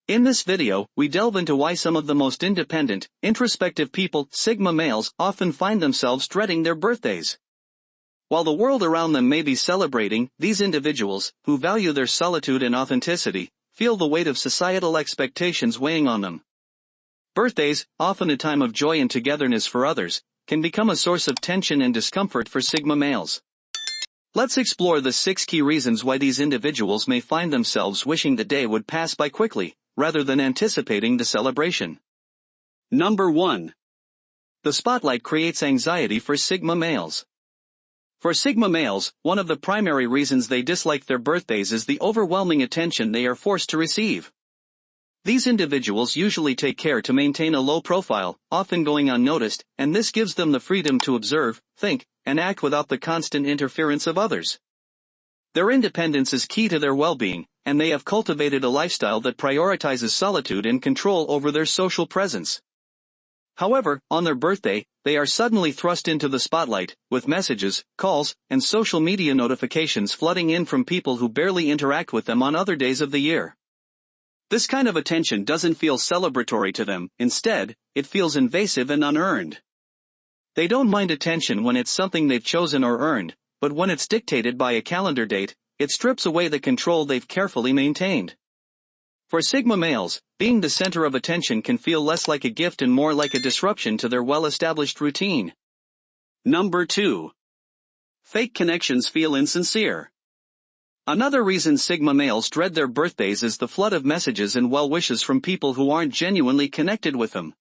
In this video, we delve into why some of the most independent, introspective people, Sigma males, often find themselves dreading their birthdays. While the world around them may be celebrating, these individuals, who value their solitude and authenticity, feel the weight of societal expectations weighing on them. Birthdays, often a time of joy and togetherness for others, can become a source of tension and discomfort for Sigma males. Let's explore the 6 key reasons why these individuals may find themselves wishing the day would pass by quickly, rather than anticipating the celebration. Number 1. The spotlight creates anxiety for Sigma males. For Sigma males, one of the primary reasons they dislike their birthdays is the overwhelming attention they are forced to receive. These individuals usually take care to maintain a low profile, often going unnoticed, and this gives them the freedom to observe, think, and act without the constant interference of others. Their independence is key to their well-being, and they have cultivated a lifestyle that prioritizes solitude and control over their social presence. However, on their birthday, they are suddenly thrust into the spotlight, with messages, calls, and social media notifications flooding in from people who barely interact with them on other days of the year. This kind of attention doesn't feel celebratory to them, instead, it feels invasive and unearned. They don't mind attention when it's something they've chosen or earned, but when it's dictated by a calendar date, it strips away the control they've carefully maintained. For Sigma males, being the center of attention can feel less like a gift and more like a disruption to their well-established routine. Number 2. Fake connections feel insincere. Another reason Sigma males dread their birthdays is the flood of messages and well wishes from people who aren't genuinely connected with them.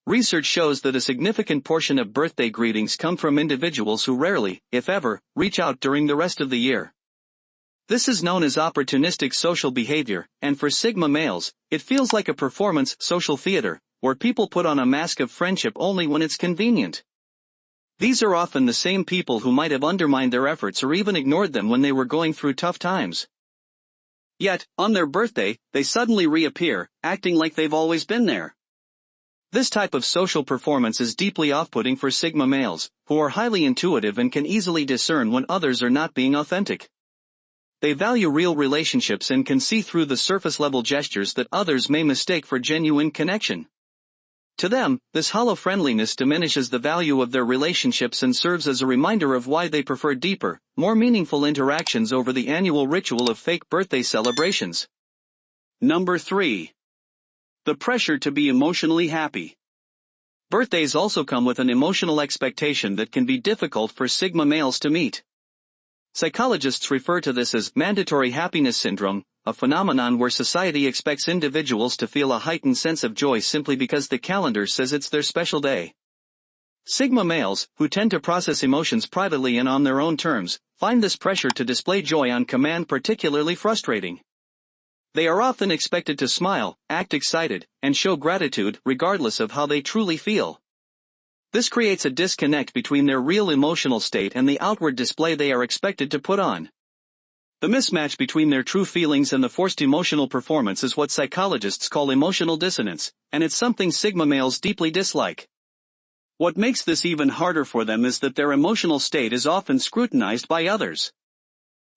Research shows that a significant portion of birthday greetings come from individuals who rarely, if ever, reach out during the rest of the year. This is known as opportunistic social behavior, and for Sigma males, it feels like a performance social theater, where people put on a mask of friendship only when it's convenient. These are often the same people who might have undermined their efforts or even ignored them when they were going through tough times. Yet, on their birthday, they suddenly reappear, acting like they've always been there. This type of social performance is deeply off-putting for Sigma males, who are highly intuitive and can easily discern when others are not being authentic. They value real relationships and can see through the surface-level gestures that others may mistake for genuine connection. To them, this hollow friendliness diminishes the value of their relationships and serves as a reminder of why they prefer deeper, more meaningful interactions over the annual ritual of fake birthday celebrations. Number 3. The pressure to be emotionally happy. Birthdays also come with an emotional expectation that can be difficult for Sigma males to meet. Psychologists refer to this as mandatory happiness syndrome, a phenomenon where society expects individuals to feel a heightened sense of joy simply because the calendar says it's their special day. Sigma males, who tend to process emotions privately and on their own terms, find this pressure to display joy on command particularly frustrating. They are often expected to smile, act excited, and show gratitude regardless of how they truly feel. This creates a disconnect between their real emotional state and the outward display they are expected to put on. The mismatch between their true feelings and the forced emotional performance is what psychologists call emotional dissonance, and it's something Sigma males deeply dislike. What makes this even harder for them is that their emotional state is often scrutinized by others.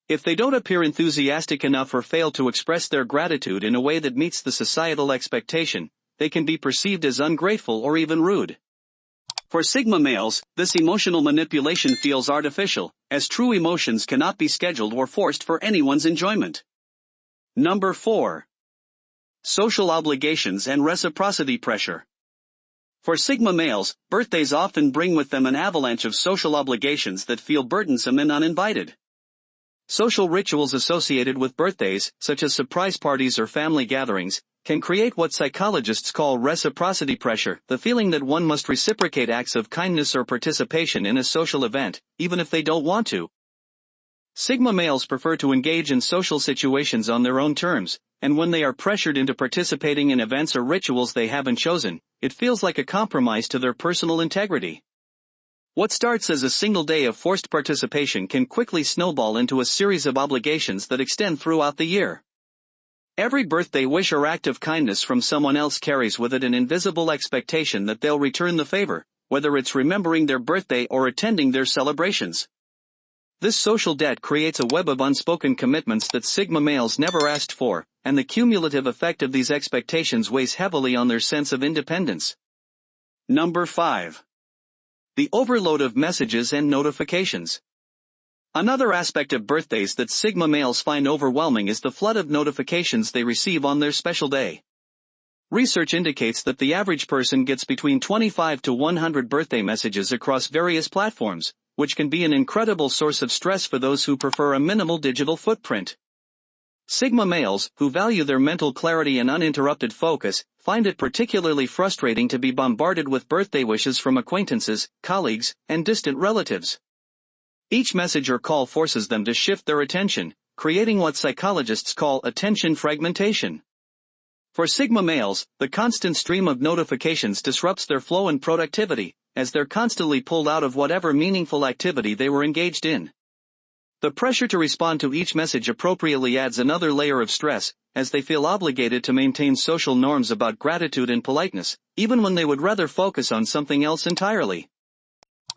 If they don't appear enthusiastic enough or fail to express their gratitude in a way that meets the societal expectation, they can be perceived as ungrateful or even rude. For Sigma males, this emotional manipulation feels artificial, as true emotions cannot be scheduled or forced for anyone's enjoyment. Number 4. Social obligations and reciprocity pressure. For Sigma males, birthdays often bring with them an avalanche of social obligations that feel burdensome and uninvited. Social rituals associated with birthdays, such as surprise parties or family gatherings, can create what psychologists call reciprocity pressure, the feeling that one must reciprocate acts of kindness or participation in a social event, even if they don't want to. Sigma males prefer to engage in social situations on their own terms, and when they are pressured into participating in events or rituals they haven't chosen, it feels like a compromise to their personal integrity. What starts as a single day of forced participation can quickly snowball into a series of obligations that extend throughout the year. Every birthday wish or act of kindness from someone else carries with it an invisible expectation that they'll return the favor, whether it's remembering their birthday or attending their celebrations. This social debt creates a web of unspoken commitments that Sigma males never asked for, and the cumulative effect of these expectations weighs heavily on their sense of independence. Number 5. The overload of messages and notifications. Another aspect of birthdays that Sigma males find overwhelming is the flood of notifications they receive on their special day. Research indicates that the average person gets between 25 to 100 birthday messages across various platforms, which can be an incredible source of stress for those who prefer a minimal digital footprint. Sigma males, who value their mental clarity and uninterrupted focus, find it particularly frustrating to be bombarded with birthday wishes from acquaintances, colleagues, and distant relatives. Each message or call forces them to shift their attention, creating what psychologists call attention fragmentation. For Sigma males, the constant stream of notifications disrupts their flow and productivity, as they're constantly pulled out of whatever meaningful activity they were engaged in. The pressure to respond to each message appropriately adds another layer of stress, as they feel obligated to maintain social norms about gratitude and politeness, even when they would rather focus on something else entirely.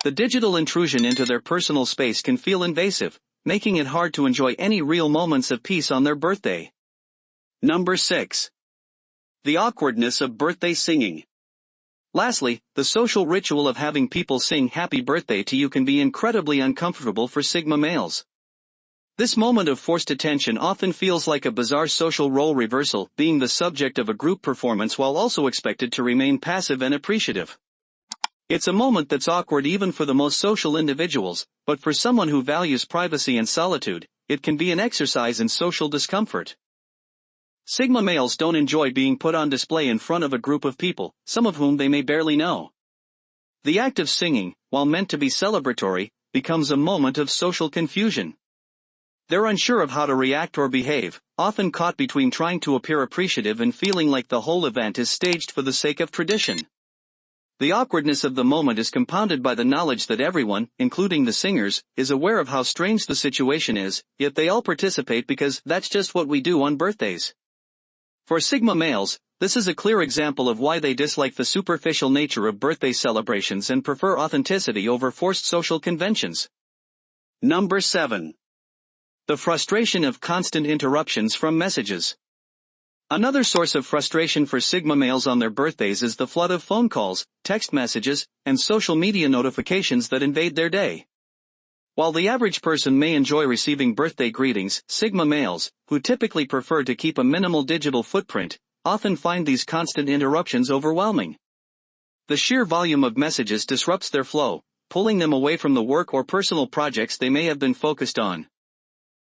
The digital intrusion into their personal space can feel invasive, making it hard to enjoy any real moments of peace on their birthday. Number 6. The awkwardness of birthday singing. Lastly, the social ritual of having people sing happy birthday to you can be incredibly uncomfortable for Sigma males. This moment of forced attention often feels like a bizarre social role reversal, being the subject of a group performance while also expected to remain passive and appreciative. It's a moment that's awkward even for the most social individuals, but for someone who values privacy and solitude, it can be an exercise in social discomfort. Sigma males don't enjoy being put on display in front of a group of people, some of whom they may barely know. The act of singing, while meant to be celebratory, becomes a moment of social confusion. They're unsure of how to react or behave, often caught between trying to appear appreciative and feeling like the whole event is staged for the sake of tradition. The awkwardness of the moment is compounded by the knowledge that everyone, including the singers, is aware of how strange the situation is, yet they all participate because that's just what we do on birthdays. For Sigma males, this is a clear example of why they dislike the superficial nature of birthday celebrations and prefer authenticity over forced social conventions. Number 7. The frustration of constant interruptions from messages. Another source of frustration for Sigma males on their birthdays is the flood of phone calls, text messages, and social media notifications that invade their day. While the average person may enjoy receiving birthday greetings, Sigma males, who typically prefer to keep a minimal digital footprint, often find these constant interruptions overwhelming. The sheer volume of messages disrupts their flow, pulling them away from the work or personal projects they may have been focused on.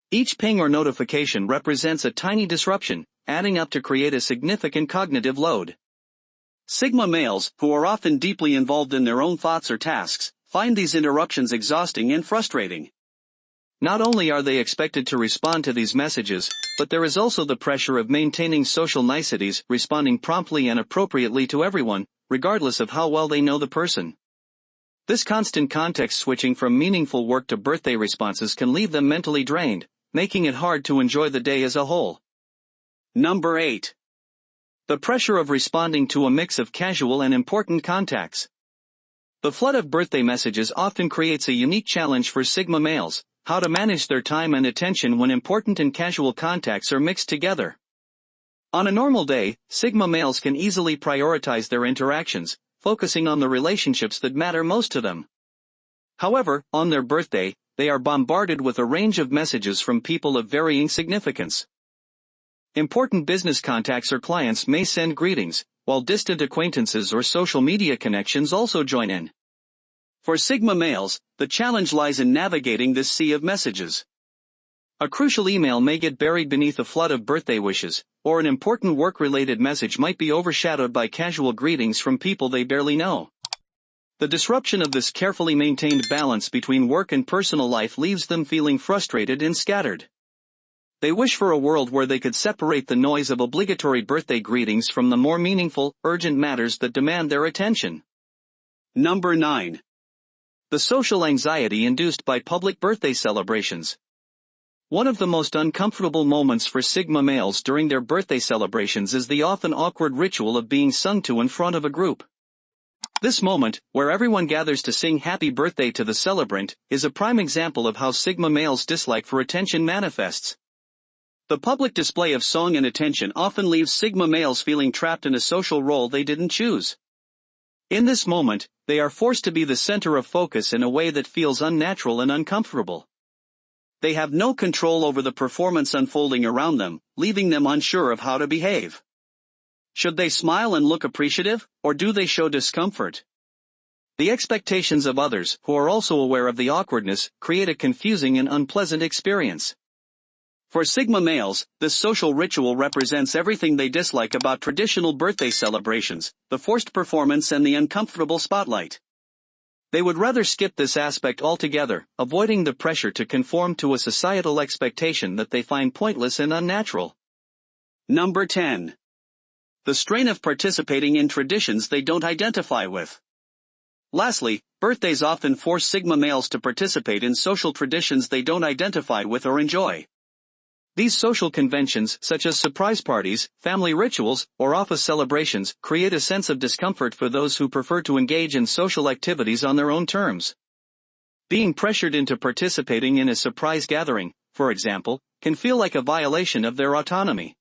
Each ping or notification represents a tiny disruption, adding up to create a significant cognitive load. Sigma males, who are often deeply involved in their own thoughts or tasks, find these interruptions exhausting and frustrating. Not only are they expected to respond to these messages, but there is also the pressure of maintaining social niceties, responding promptly and appropriately to everyone, regardless of how well they know the person. This constant context switching from meaningful work to birthday responses can leave them mentally drained, making it hard to enjoy the day as a whole. Number 8. The pressure of responding to a mix of casual and important contacts. The flood of birthday messages often creates a unique challenge for Sigma males, how to manage their time and attention when important and casual contacts are mixed together. On a normal day, Sigma males can easily prioritize their interactions, focusing on the relationships that matter most to them. However, on their birthday, they are bombarded with a range of messages from people of varying significance. Important business contacts or clients may send greetings, while distant acquaintances or social media connections also join in. For Sigma males, the challenge lies in navigating this sea of messages. A crucial email may get buried beneath a flood of birthday wishes, or an important work-related message might be overshadowed by casual greetings from people they barely know. The disruption of this carefully maintained balance between work and personal life leaves them feeling frustrated and scattered. They wish for a world where they could separate the noise of obligatory birthday greetings from the more meaningful, urgent matters that demand their attention. Number 9. The social anxiety induced by public birthday celebrations. One of the most uncomfortable moments for Sigma males during their birthday celebrations is the often awkward ritual of being sung to in front of a group. This moment, where everyone gathers to sing happy birthday to the celebrant, is a prime example of how Sigma males' dislike for attention manifests. The public display of song and attention often leaves Sigma males feeling trapped in a social role they didn't choose. In this moment, they are forced to be the center of focus in a way that feels unnatural and uncomfortable. They have no control over the performance unfolding around them, leaving them unsure of how to behave. Should they smile and look appreciative, or do they show discomfort? The expectations of others, who are also aware of the awkwardness, create a confusing and unpleasant experience. For Sigma males, this social ritual represents everything they dislike about traditional birthday celebrations: the forced performance and the uncomfortable spotlight. They would rather skip this aspect altogether, avoiding the pressure to conform to a societal expectation that they find pointless and unnatural. Number 10. The strain of participating in traditions they don't identify with. Lastly, birthdays often force Sigma males to participate in social traditions they don't identify with or enjoy. These social conventions, such as surprise parties, family rituals, or office celebrations, create a sense of discomfort for those who prefer to engage in social activities on their own terms. Being pressured into participating in a surprise gathering, for example, can feel like a violation of their autonomy.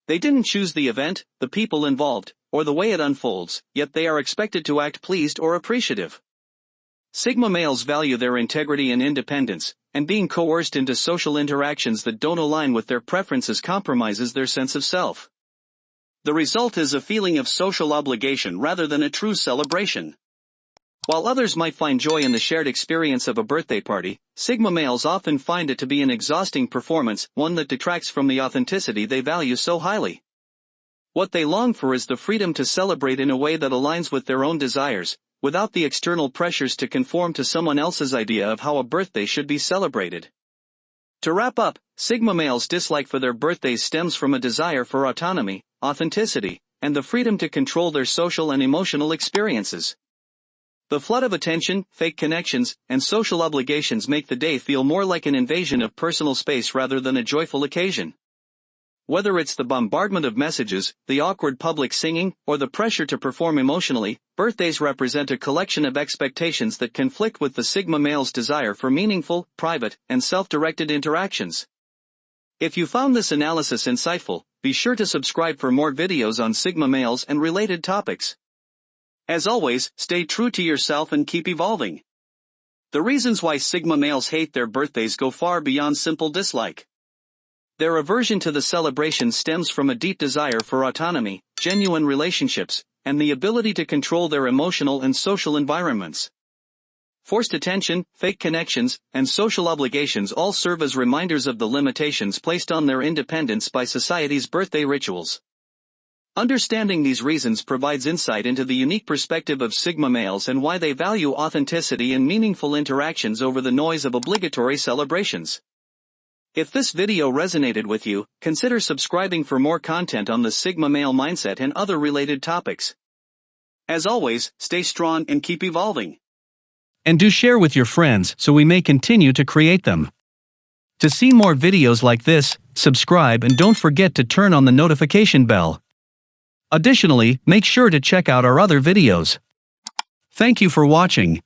They didn't choose the event, the people involved, or the way it unfolds, yet they are expected to act pleased or appreciative. Sigma males value their integrity and independence, and being coerced into social interactions that don't align with their preferences compromises their sense of self. The result is a feeling of social obligation rather than a true celebration. While others might find joy in the shared experience of a birthday party, Sigma males often find it to be an exhausting performance, one that detracts from the authenticity they value so highly. What they long for is the freedom to celebrate in a way that aligns with their own desires, without the external pressures to conform to someone else's idea of how a birthday should be celebrated. To wrap up, Sigma males' dislike for their birthdays stems from a desire for autonomy, authenticity, and the freedom to control their social and emotional experiences. The flood of attention, fake connections, and social obligations make the day feel more like an invasion of personal space rather than a joyful occasion. Whether it's the bombardment of messages, the awkward public singing, or the pressure to perform emotionally, birthdays represent a collection of expectations that conflict with the Sigma male's desire for meaningful, private, and self-directed interactions. If you found this analysis insightful, be sure to subscribe for more videos on Sigma males and related topics. As always, stay true to yourself and keep evolving. The reasons why Sigma males hate their birthdays go far beyond simple dislike. Their aversion to the celebration stems from a deep desire for autonomy, genuine relationships, and the ability to control their emotional and social environments. Forced attention, fake connections, and social obligations all serve as reminders of the limitations placed on their independence by society's birthday rituals. Understanding these reasons provides insight into the unique perspective of Sigma males and why they value authenticity and meaningful interactions over the noise of obligatory celebrations. If this video resonated with you, consider subscribing for more content on the Sigma male mindset and other related topics. As always, stay strong and keep evolving. And do share with your friends so we may continue to create them. To see more videos like this, subscribe and don't forget to turn on the notification bell. Additionally, make sure to check out our other videos. Thank you for watching.